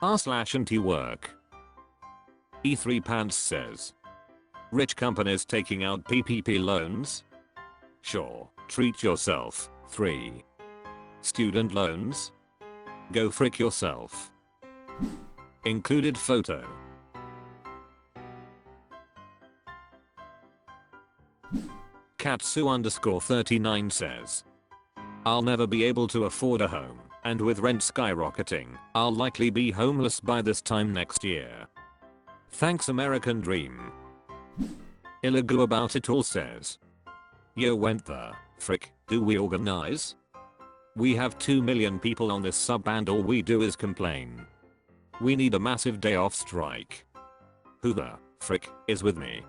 r/antiwork. E3 Pants says. Rich companies taking out PPP loans? Sure, treat yourself. 3. Student loans? Go frick yourself. Included photo. Katsu_39 says. I'll never be able to afford a home, and with rent skyrocketing, I'll likely be homeless by this time next year. Thanks American Dream. Illegal About It All says. Yo, went the frick do we organize? We have 2 million people on this sub and all we do is complain. We need a massive day off strike. Who the frick is with me?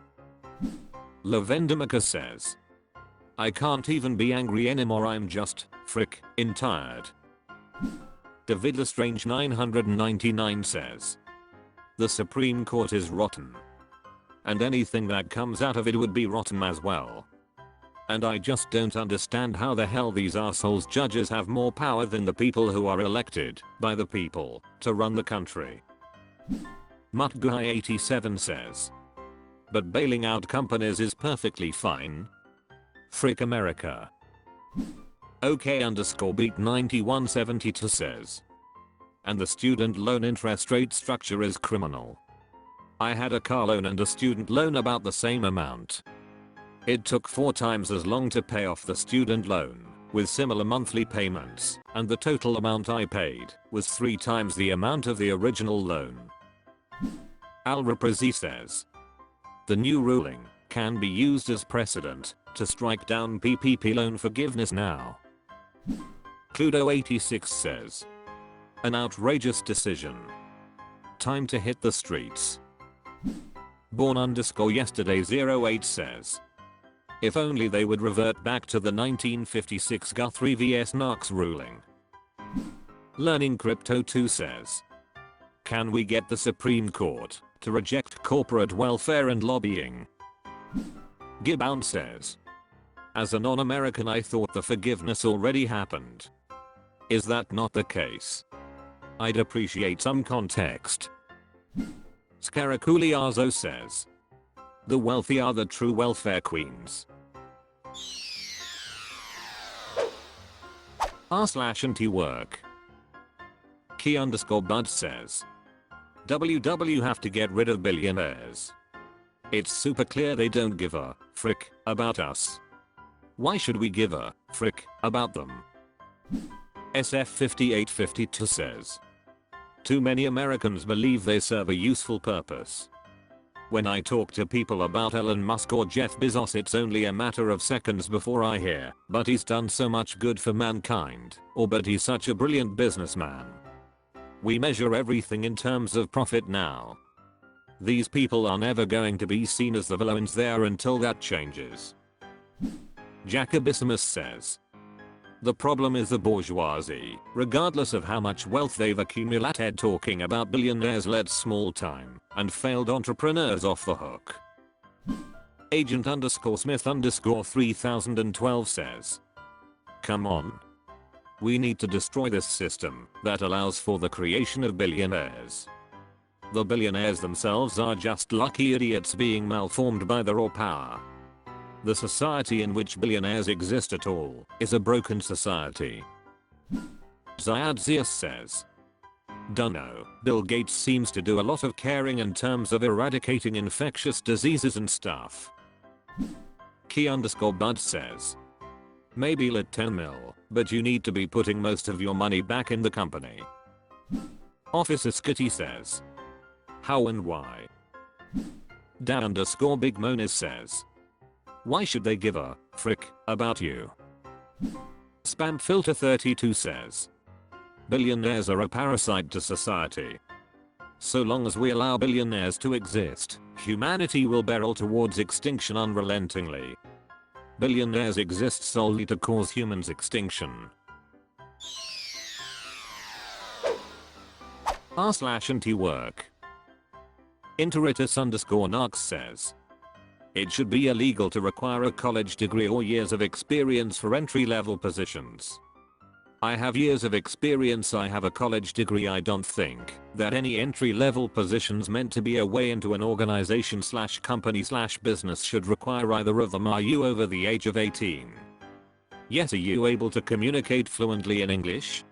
Lavendamaka says. I can't even be angry anymore, I'm just frick tired. David Lestrange 999 says. The Supreme Court is rotten. And anything that comes out of it would be rotten as well. And I just don't understand how the hell these assholes judges have more power than the people who are elected by the people to run the country. Mutguy87 says. But bailing out companies is perfectly fine. Frick America. OK_beat 9172 says. And the student loan interest rate structure is criminal. I had a car loan and a student loan about the same amount. It took 4 times as long to pay off the student loan, with similar monthly payments, and the total amount I paid was 3 times the amount of the original loan. Al-Raprazi says. The new ruling can be used as precedent to strike down PPP loan forgiveness now. Cluedo86 says. An outrageous decision. Time to hit the streets. Born_yesterday08 says. If only they would revert back to the 1956 Guthrie vs Knox ruling. Learning Crypto 2 says. Can we get the Supreme Court to reject corporate welfare and lobbying? Gibbound says. As a non-American I thought the forgiveness already happened. Is that not the case? I'd appreciate some context. Scaraculiazo says. The wealthy are the true welfare queens. r/antiwork. Key_bud says. WW have to get rid of billionaires. It's super clear they don't give a frick about us. Why should we give a frick about them? SF5852 says. Too many Americans believe they serve a useful purpose. When I talk to people about Elon Musk or Jeff Bezos, it's only a matter of seconds before I hear, but he's done so much good for mankind, or but he's such a brilliant businessman. We measure everything in terms of profit now. These people are never going to be seen as the villains there until that changes. Jacobissimus says. The problem is the bourgeoisie, regardless of how much wealth they've accumulated, talking about billionaires let small time and failed entrepreneurs off the hook. Agent_Smith_3012 says. Come on. We need to destroy this system that allows for the creation of billionaires. The billionaires themselves are just lucky idiots being malformed by the raw power. The society in which billionaires exist at all is a broken society. Ziad Zias says. Dunno, Bill Gates seems to do a lot of caring in terms of eradicating infectious diseases and stuff. Key_bud says. Maybe let 10 mil, but you need to be putting most of your money back in the company. Officer Skitty says. How and why? Da_Big Monis says. Why should they give a frick about you? Spamfilter32 says. Billionaires are a parasite to society. So long as we allow billionaires to exist, humanity will barrel towards extinction unrelentingly. Billionaires exist solely to cause humans extinction. r/antiwork. Interitus_Narx says. It should be illegal to require a college degree or years of experience for entry-level positions. I have years of experience. I have a college degree. I don't think that any entry-level positions meant to be a way into an organization / company / business should require either of them. Are you over the age of 18? Yes. Are you able to communicate fluently in English?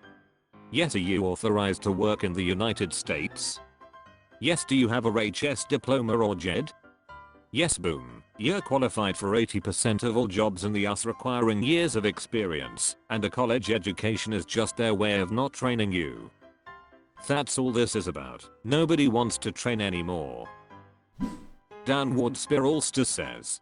Yes. Are you authorized to work in the United States? Yes. Do you have a HS diploma or JED? Yes. Boom. You're qualified for 80% of all jobs in the US requiring years of experience, and a college education is just their way of not training you. That's all this is about. Nobody wants to train anymore. Downward Spiralster says,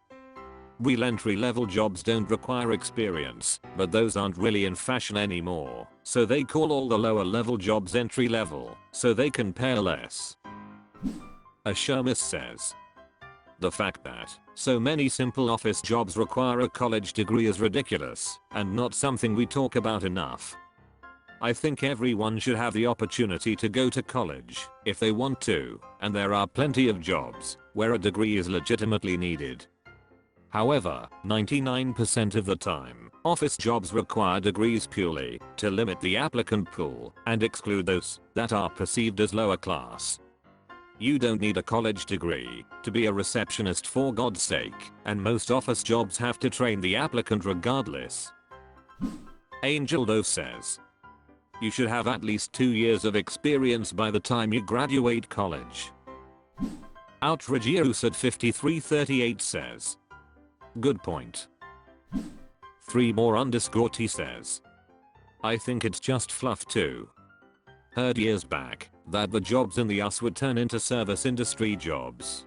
real entry-level jobs don't require experience, but those aren't really in fashion anymore, so they call all the lower-level jobs entry-level, so they can pay less. Ashermis says, the fact that so many simple office jobs require a college degree is ridiculous and not something we talk about enough. I think everyone should have the opportunity to go to college if they want to, and there are plenty of jobs where a degree is legitimately needed. However, 99% of the time, office jobs require degrees purely to limit the applicant pool and exclude those that are perceived as lower class. You don't need a college degree to be a receptionist, for God's sake, and most office jobs have to train the applicant regardless. Angel Dove says, you should have at least 2 years of experience by the time you graduate college. Outrageous at 5338 says, good point. 3 more _ T says, I think it's just fluff too. Heard years back that the jobs in the US would turn into service industry jobs.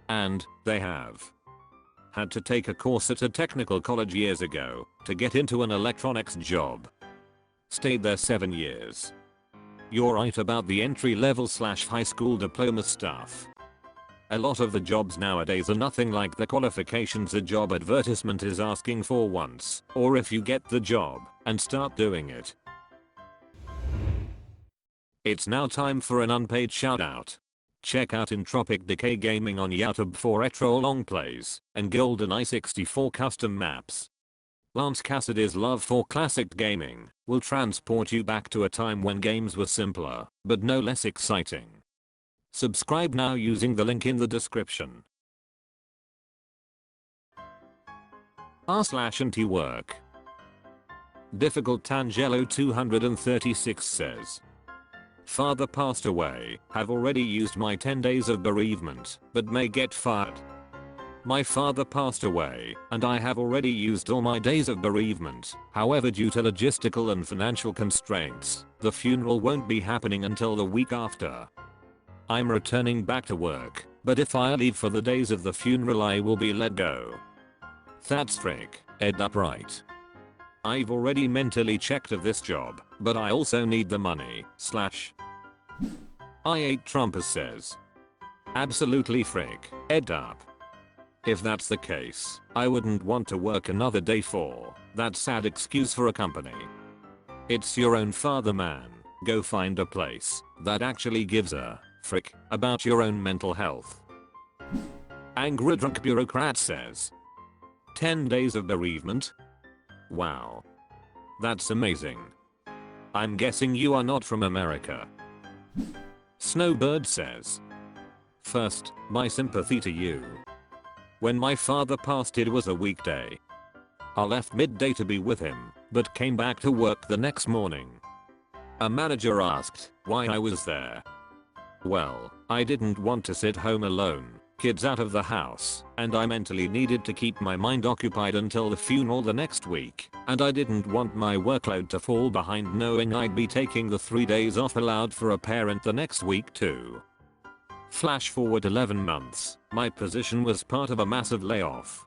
And they have. Had to take a course at a technical college years ago to get into an electronics job. Stayed there 7 years. You're right about the entry-level / high school diploma stuff. A lot of the jobs nowadays are nothing like the qualifications a job advertisement is asking for once, or if you get the job and start doing it. It's now time for an unpaid shoutout. Check out Entropic Decay Gaming on YouTube for retro long plays and GoldenEye 64 custom maps. Lance Cassidy's love for classic gaming will transport you back to a time when games were simpler, but no less exciting. Subscribe now using the link in the description. r/antiwork. Difficult Tangelo 236 says, father passed away, have already used my 10 days of bereavement, but may get fired. My father passed away, and I have already used all my days of bereavement. However, due to logistical and financial constraints, the funeral won't be happening until the week after. I'm returning back to work, but if I leave for the days of the funeral I will be let go. That's frick, Ed upright. I've already mentally checked of this job, but I also need the money, / I8 Trumpers says, absolutely frick, Ed up. If that's the case, I wouldn't want to work another day for that sad excuse for a company. It's your own father, man. Go find a place that actually gives a frick about your own mental health. Angry Drunk Bureaucrat says, 10 days of bereavement? Wow. That's amazing. I'm guessing you are not from America. Snowbird says, first, my sympathy to you. When my father passed it was a weekday. I left midday to be with him, but came back to work the next morning. A manager asked why I was there. Well, I didn't want to sit home alone, kids out of the house, and I mentally needed to keep my mind occupied until the funeral the next week, and I didn't want my workload to fall behind knowing I'd be taking the 3 days off allowed for a parent the next week too. Flash forward 11 months, my position was part of a massive layoff.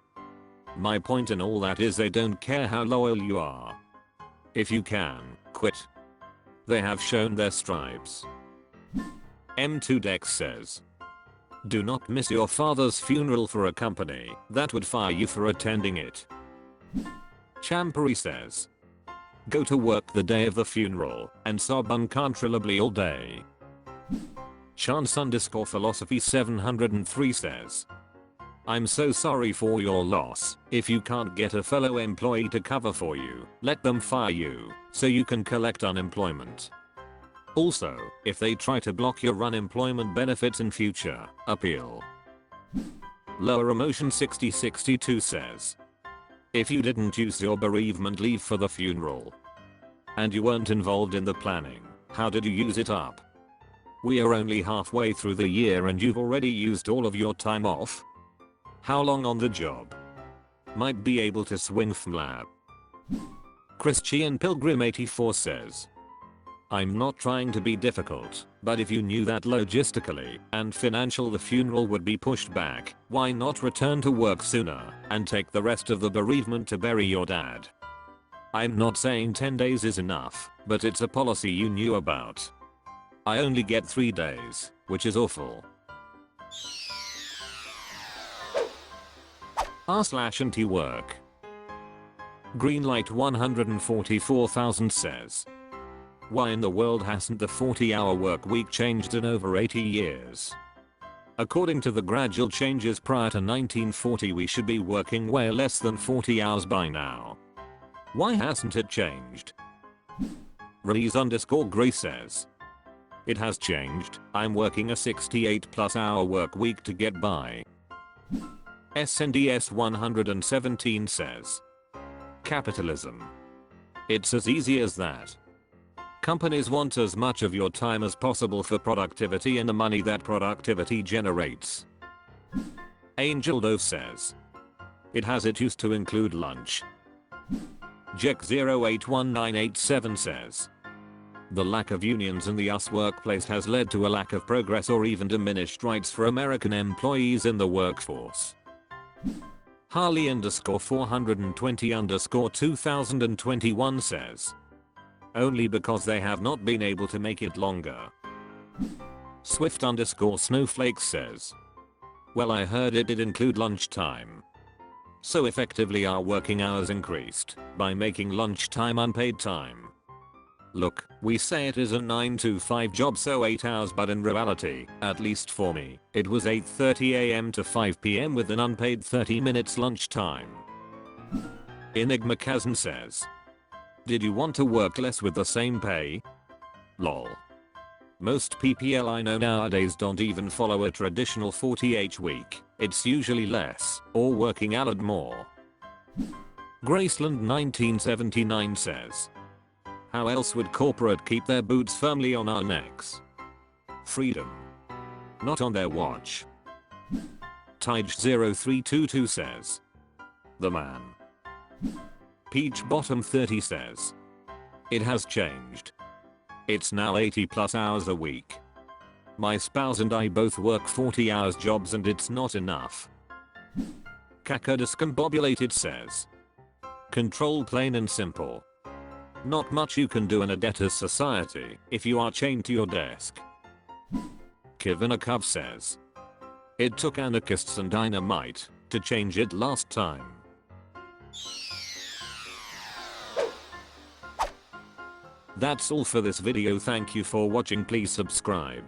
My point in all that is they don't care how loyal you are. If you can, quit. They have shown their stripes. M2Dex says, do not miss your father's funeral for a company that would fire you for attending it. Champery says, go to work the day of the funeral and sob uncontrollably all day. Chance_philosophy 703 says, I'm so sorry for your loss. If you can't get a fellow employee to cover for you, let them fire you, so you can collect unemployment. Also, if they try to block your unemployment benefits in future, appeal. Lower Emotion 6062 says, if you didn't use your bereavement leave for the funeral, and you weren't involved in the planning, how did you use it up? We are only halfway through the year and you've already used all of your time off? How long on the job? Might be able to swing flab. Christian Pilgrim 84 says, I'm not trying to be difficult, but if you knew that logistically and financial the funeral would be pushed back, why not return to work sooner and take the rest of the bereavement to bury your dad? I'm not saying 10 days is enough, but it's a policy you knew about. I only get 3 days, which is awful. r/antiwork. Greenlight 144,000 says, why in the world hasn't the 40-hour work week changed in over 80 years? According to the gradual changes prior to 1940 we should be working way less than 40 hours by now. Why hasn't it changed? Release_Gray says, it has changed. I'm working a 68+ hour work week to get by. SNDS 117 says, capitalism. It's as easy as that. Companies want as much of your time as possible for productivity and the money that productivity generates. Angel Dove says, it used to include lunch. Jack081987 says, the lack of unions in the US workplace has led to a lack of progress or even diminished rights for American employees in the workforce. Harley_420_2021 says, only because they have not been able to make it longer. Swift_Snowflakes says, well, I heard it did include lunchtime. So effectively our working hours increased by making lunchtime unpaid time. Look, we say it is a 9 to 5 job, so 8 hours, but in reality, at least for me, it was 8:30 AM to 5 PM with an unpaid 30 minutes lunchtime. Enigma Kazan says, did you want to work less with the same pay? Lol. Most PPL I know nowadays don't even follow a traditional 40-hour week. It's usually less, or working out more. Graceland 1979 says, how else would corporate keep their boots firmly on our necks? Freedom. Not on their watch. Tige0322 says, the man. Peach Bottom 30 says, it has changed. It's now 80+ hours a week. My spouse and I both work 40 hours jobs and it's not enough. Kakadiscombobulated says, control plain and simple. Not much you can do in a debtor's society if you are chained to your desk. Kivinakov says, it took anarchists and dynamite to change it last time. That's all for this video. Thank you for watching. Please subscribe.